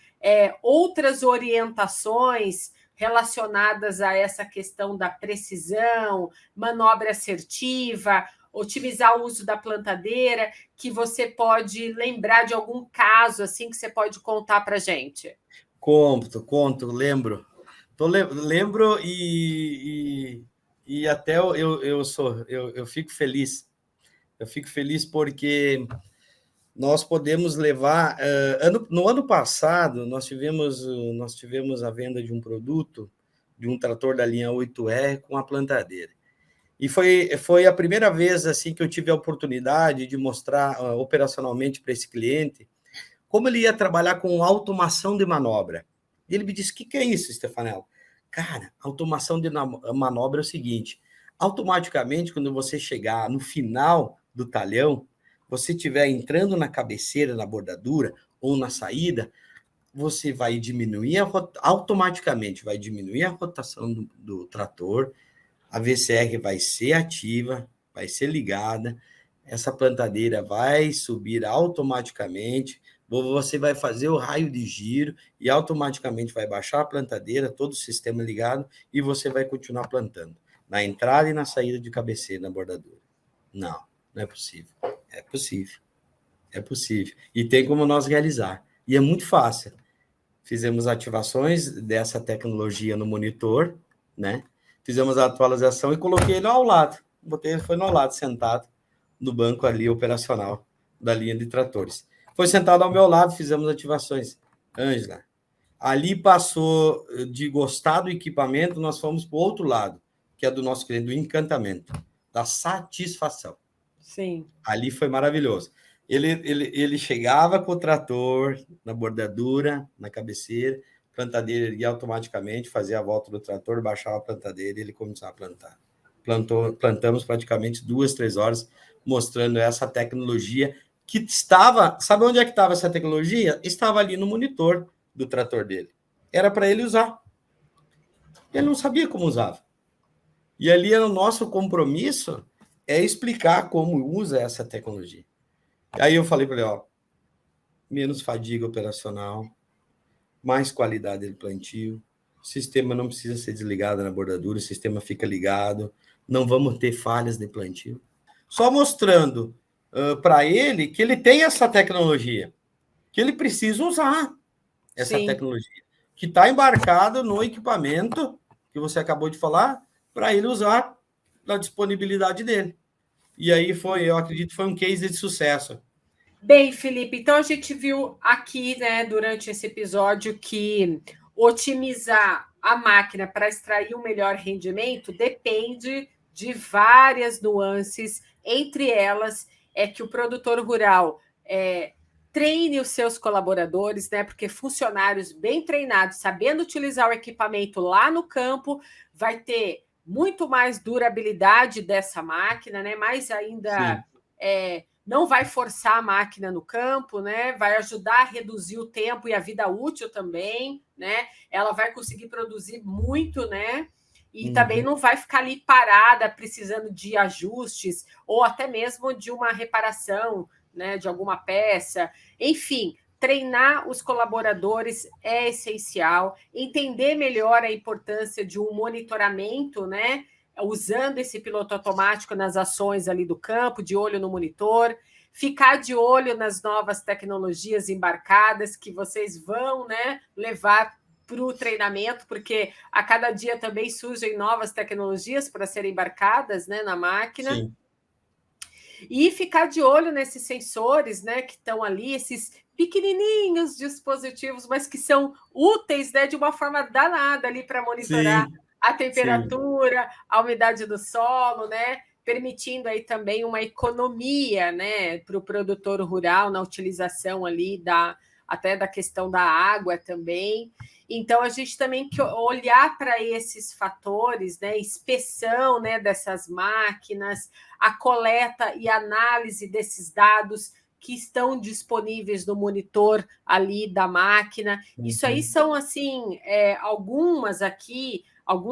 outras orientações relacionadas a essa questão da precisão, manobra assertiva, otimizar o uso da plantadeira, que você pode lembrar de algum caso assim que você pode contar para a gente? Conto, lembro. Lembro e até eu fico feliz. Eu fico feliz porque nós podemos levar. No ano passado, nós tivemos a venda de um produto, de um trator da linha 8R com a plantadeira. E foi a primeira vez assim que eu tive a oportunidade de mostrar operacionalmente para esse cliente como ele ia trabalhar com automação de manobra. E ele me disse: o que é isso, Stefanel? Cara, automação de manobra é o seguinte: automaticamente, quando você chegar no final do talhão, você estiver entrando na cabeceira, na bordadura ou na saída, você vai diminuir automaticamente, vai diminuir a rotação do trator, a VCR vai ser ativa, vai ser ligada, essa plantadeira vai subir automaticamente, você vai fazer o raio de giro e automaticamente vai baixar a plantadeira, todo o sistema ligado, e você vai continuar plantando, na entrada e na saída de cabeceira, na bordadura. Não, não é possível. É possível. É possível. E tem como nós realizar. E é muito fácil. Fizemos ativações dessa tecnologia no monitor, né? Fizemos a atualização e coloquei ele ao lado. Botei ele, foi no lado, sentado no banco ali operacional da linha de tratores. Foi sentado ao meu lado, fizemos ativações. Ângela, ali passou de gostar do equipamento, nós fomos para o outro lado, que é do nosso cliente, do encantamento, da satisfação. Sim. Ali foi maravilhoso. Ele chegava com o trator na bordadura, na cabeceira, plantadeira erguia automaticamente, fazia a volta do trator, baixava a plantadeira e ele começava a plantar. Plantamos praticamente 2, 3 horas, mostrando essa tecnologia que estava... Sabe onde é que estava essa tecnologia? Estava ali no monitor do trator dele. Era para ele usar. Ele não sabia como usava. E ali era o nosso compromisso, é explicar como usa essa tecnologia. Aí eu falei para ele, ó, menos fadiga operacional, mais qualidade de plantio, o sistema não precisa ser desligado na bordadura, o sistema fica ligado, não vamos ter falhas de plantio. Só mostrando para ele que ele tem essa tecnologia, que ele precisa usar essa Sim. tecnologia, que está embarcado no equipamento que você acabou de falar, para ele usar na disponibilidade dele. E aí eu acredito que foi um case de sucesso. Bem, Felipe, então a gente viu aqui, né, durante esse episódio, que otimizar a máquina para extrair um melhor rendimento depende de várias nuances, entre elas é que o produtor rural treine os seus colaboradores, né? Porque funcionários bem treinados, sabendo utilizar o equipamento lá no campo, vai ter muito mais durabilidade dessa máquina, né? Mais ainda não vai forçar a máquina no campo, né? Vai ajudar a reduzir o tempo e a vida útil também, né? Ela vai conseguir produzir muito, né? E também não vai ficar ali parada, precisando de ajustes ou até mesmo de uma reparação, né? De alguma peça. Enfim, treinar os colaboradores é essencial, entender melhor a importância de um monitoramento, né? Usando esse piloto automático nas ações ali do campo, de olho no monitor, ficar de olho nas novas tecnologias embarcadas que vocês vão, né, levar para o treinamento, porque a cada dia também surgem novas tecnologias para serem embarcadas, né, na máquina. Sim. E ficar de olho nesses sensores, né, que estão ali, esses pequenininhos dispositivos, mas que são úteis, né, de uma forma danada ali para monitorar a temperatura, a umidade do solo, né, permitindo aí também uma economia, né, para o produtor rural na utilização ali até da questão da água também. Então, a gente também tem que olhar para esses fatores, né, inspeção, né, dessas máquinas, a coleta e análise desses dados que estão disponíveis no monitor ali da máquina. Isso aí são, assim, alguns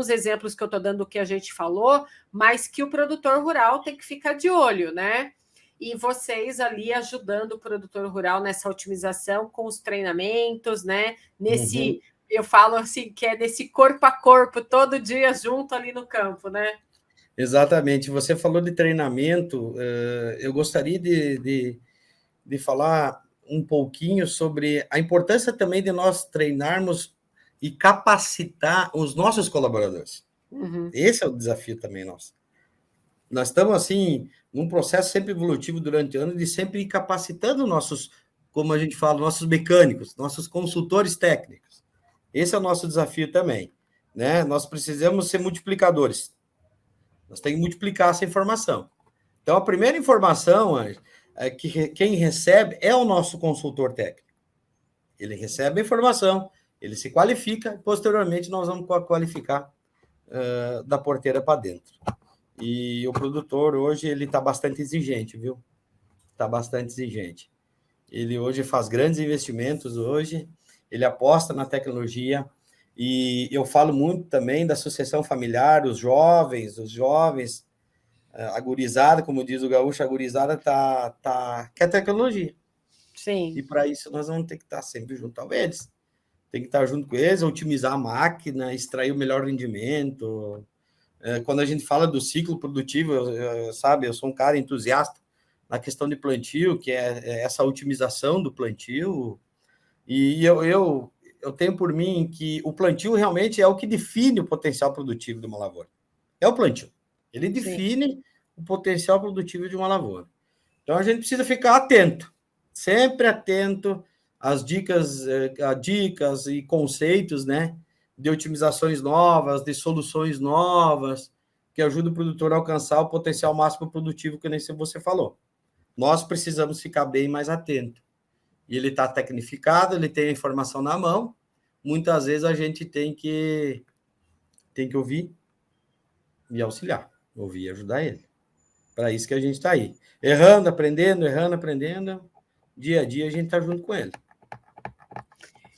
exemplos que eu estou dando do que a gente falou, mas que o produtor rural tem que ficar de olho, né? E vocês ali ajudando o produtor rural nessa otimização com os treinamentos, né? Eu falo assim, que é nesse corpo a corpo, todo dia junto ali no campo, né? Exatamente. Você falou de treinamento, eu gostaria de falar um pouquinho sobre a importância também de nós treinarmos e capacitar os nossos colaboradores. Esse é o desafio também nosso. Nós estamos, assim, num processo sempre evolutivo durante o ano de sempre ir capacitando nossos, como a gente fala, nossos mecânicos, nossos consultores técnicos. Esse é o nosso desafio também, né? Nós precisamos ser multiplicadores. Nós temos que multiplicar essa informação. Então, a primeira informação é que quem recebe é o nosso consultor técnico. Ele recebe a informação, ele se qualifica, e posteriormente nós vamos qualificar da porteira para dentro. E o produtor hoje ele está bastante exigente, viu? Está bastante exigente. Ele hoje faz grandes investimentos hoje, ele aposta na tecnologia, e eu falo muito também da sucessão familiar, os jovens, a gurizada, como diz o gaúcho, a gurizada quer tecnologia. Sim. E para isso nós vamos ter que estar sempre junto a eles. Tem que estar junto com eles, otimizar a máquina, extrair o melhor rendimento. Quando a gente fala do ciclo produtivo, eu sou um cara entusiasta na questão de plantio, que é essa otimização do plantio. E eu tenho por mim que o plantio realmente é o que define o potencial produtivo de uma lavoura. É o plantio. Ele define o potencial produtivo de uma lavoura. Então, a gente precisa ficar atento, sempre atento às dicas e conceitos, né, de otimizações novas, de soluções novas, que ajudam o produtor a alcançar o potencial máximo produtivo, que nem você falou. Nós precisamos ficar bem mais atento. E ele está tecnificado, ele tem a informação na mão. Muitas vezes a gente tem que ouvir e auxiliar, ouvir e ajudar ele. Para isso que a gente está aí. Errando, aprendendo. Dia a dia a gente está junto com ele.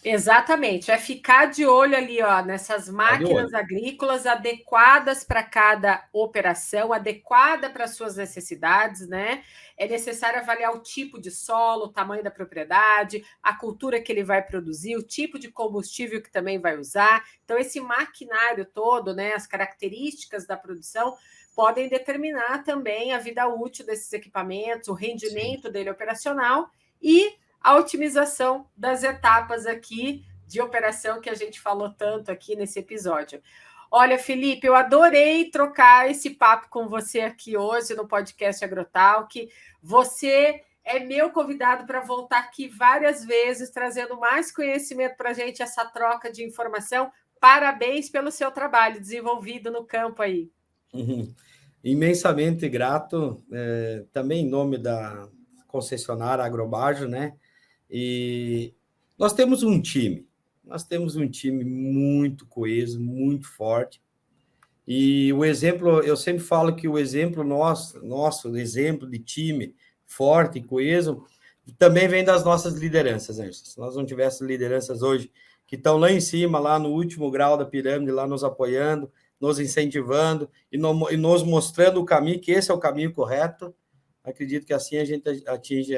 Exatamente, é ficar de olho ali, ó, nessas máquinas agrícolas adequadas para cada operação, adequada para as suas necessidades, né? É necessário avaliar o tipo de solo, o tamanho da propriedade, a cultura que ele vai produzir, o tipo de combustível que também vai usar. Então, esse maquinário todo, né, as características da produção podem determinar também a vida útil desses equipamentos, o rendimento dele operacional e a otimização das etapas aqui de operação que a gente falou tanto aqui nesse episódio. Olha, Felipe, eu adorei trocar esse papo com você aqui hoje no podcast Agrotalk. Você é meu convidado para voltar aqui várias vezes, trazendo mais conhecimento para a gente, essa troca de informação. Parabéns pelo seu trabalho desenvolvido no campo aí. Imensamente grato, também em nome da concessionária Agrobajo, né? E nós temos um time muito coeso, muito forte. E o exemplo, eu sempre falo que o exemplo nosso exemplo de time forte e coeso, também vem das nossas lideranças, né? Se nós não tivéssemos lideranças hoje que estão lá em cima, lá no último grau da pirâmide, lá nos apoiando, nos incentivando e nos mostrando o caminho, que esse é o caminho correto, acredito que assim a gente atinge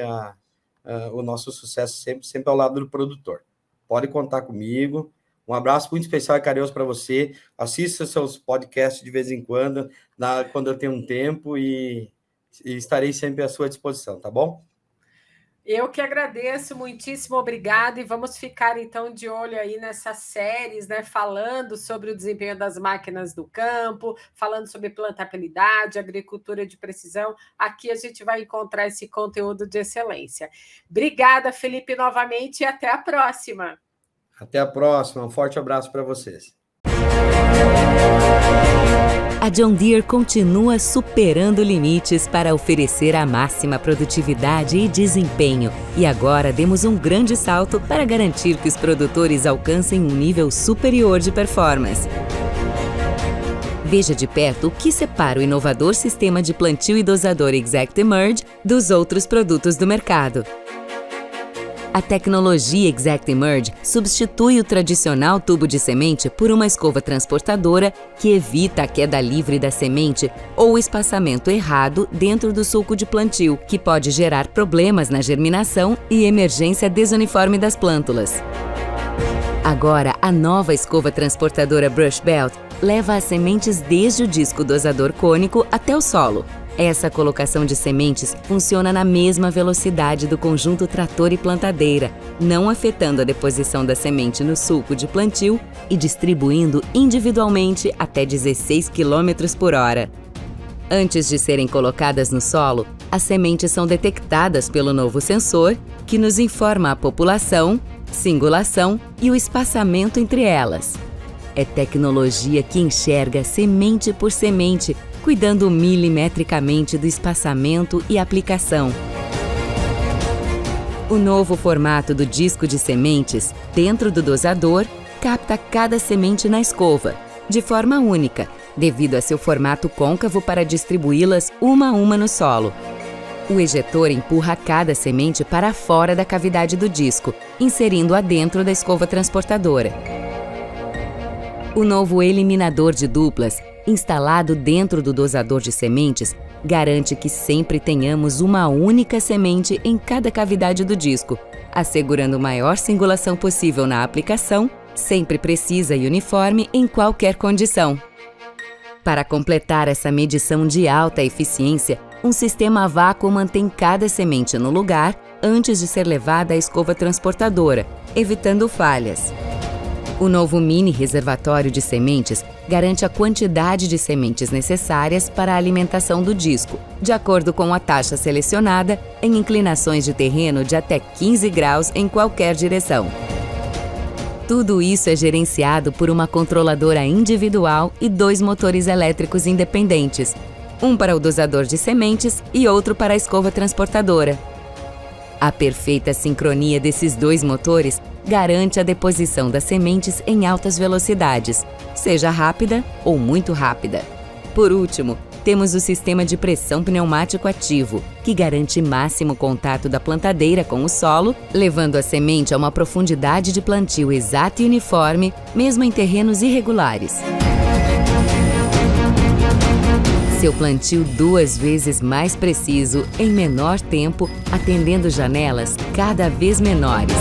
o nosso sucesso sempre ao lado do produtor. Pode contar comigo. Um abraço muito especial e carinhoso para você. Assista seus podcasts de vez em quando eu tenho um tempo e estarei sempre à sua disposição, tá bom? Eu que agradeço, muitíssimo obrigada, e vamos ficar então de olho aí nessas séries, né, falando sobre o desempenho das máquinas do campo, falando sobre plantabilidade, agricultura de precisão. Aqui a gente vai encontrar esse conteúdo de excelência. Obrigada, Felipe, novamente, e até a próxima. Até a próxima, um forte abraço para vocês. A John Deere continua superando limites para oferecer a máxima produtividade e desempenho. E agora demos um grande salto para garantir que os produtores alcancem um nível superior de performance. Veja de perto o que separa o inovador sistema de plantio e dosador ExactEmerge dos outros produtos do mercado. A tecnologia ExactEmerge substitui o tradicional tubo de semente por uma escova transportadora que evita a queda livre da semente ou o espaçamento errado dentro do sulco de plantio, que pode gerar problemas na germinação e emergência desuniforme das plântulas. Agora, a nova escova transportadora Brush Belt leva as sementes desde o disco dosador cônico até o solo. Essa colocação de sementes funciona na mesma velocidade do conjunto trator e plantadeira, não afetando a deposição da semente no sulco de plantio e distribuindo individualmente até 16 km por hora. Antes de serem colocadas no solo, as sementes são detectadas pelo novo sensor, que nos informa a população, singulação e o espaçamento entre elas. É tecnologia que enxerga semente por semente, cuidando milimetricamente do espaçamento e aplicação. O novo formato do disco de sementes, dentro do dosador, capta cada semente na escova, de forma única, devido a seu formato côncavo para distribuí-las uma a uma no solo. O ejetor empurra cada semente para fora da cavidade do disco, inserindo-a dentro da escova transportadora. O novo eliminador de duplas, instalado dentro do dosador de sementes, garante que sempre tenhamos uma única semente em cada cavidade do disco, assegurando maior singulação possível na aplicação, sempre precisa e uniforme em qualquer condição. Para completar essa medição de alta eficiência, um sistema a vácuo mantém cada semente no lugar antes de ser levada à escova transportadora, evitando falhas. O novo mini reservatório de sementes garante a quantidade de sementes necessárias para a alimentação do disco, de acordo com a taxa selecionada, em inclinações de terreno de até 15 graus em qualquer direção. Tudo isso é gerenciado por uma controladora individual e 2 motores elétricos independentes, um para o dosador de sementes e outro para a escova transportadora. A perfeita sincronia desses 2 motores garante a deposição das sementes em altas velocidades, seja rápida ou muito rápida. Por último, temos o sistema de pressão pneumático ativo, que garante máximo contato da plantadeira com o solo, levando a semente a uma profundidade de plantio exata e uniforme, mesmo em terrenos irregulares. Seu plantio 2 vezes mais preciso, em menor tempo, atendendo janelas cada vez menores.